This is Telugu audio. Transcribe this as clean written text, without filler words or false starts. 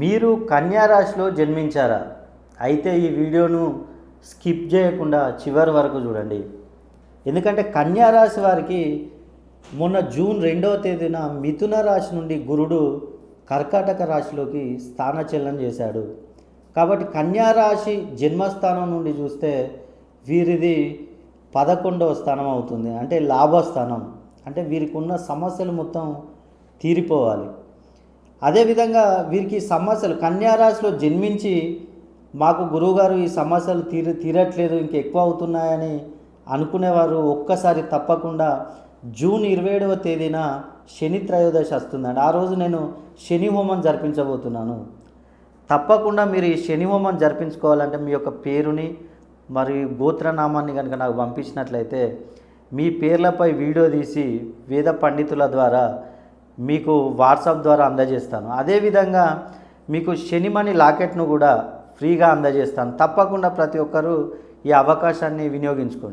మీరు కన్యా రాశిలో జన్మించారా? అయితే ఈ వీడియోను స్కిప్ చేయకుండా చివరి వరకు చూడండి. ఎందుకంటే కన్యా రాశి వారికి మొన్న జూన్ 2వ తేదీన మిథున రాశి నుండి గురుడు కర్కాటక రాశిలోకి స్థానచలనం చేశాడు. కాబట్టి కన్యా రాశి జన్మస్థానం నుండి చూస్తే వీరిది 11వ స్థానం అవుతుంది. అంటే లాభస్థానం. అంటే వీరికి ఉన్న సమస్యలు మొత్తం తీరిపోవాలి. అదేవిధంగా వీరికి సమస్యలు కన్యా రాశిలో జన్మించి మాకు గురువుగారు ఈ సమస్యలు తీరట్లేదు, ఇంకెక్కువ అవుతున్నాయని అనుకునేవారు ఒక్కసారి తప్పకుండా జూన్ 27వ తేదీన శని త్రయోదశి వస్తుందండి. ఆ రోజు నేను శని హోమం జరిపించబోతున్నాను. తప్పకుండా మీరు ఈ శని హోమం జరిపించుకోవాలంటే మీ యొక్క పేరుని మరియు గోత్రనామాన్ని కనుక నాకు పంపించినట్లయితే మీ పేర్లపై వీడియో తీసి వేద పండితుల ద్వారా మీకు వాట్సాప్ ద్వారా అందజేస్తాను. అదేవిధంగా మీకు శనిమణి లాకెట్ను కూడా ఫ్రీగా అందజేస్తాను. తప్పకుండా ప్రతి ఒక్కరూ ఈ అవకాశాన్ని వినియోగించుకోండి.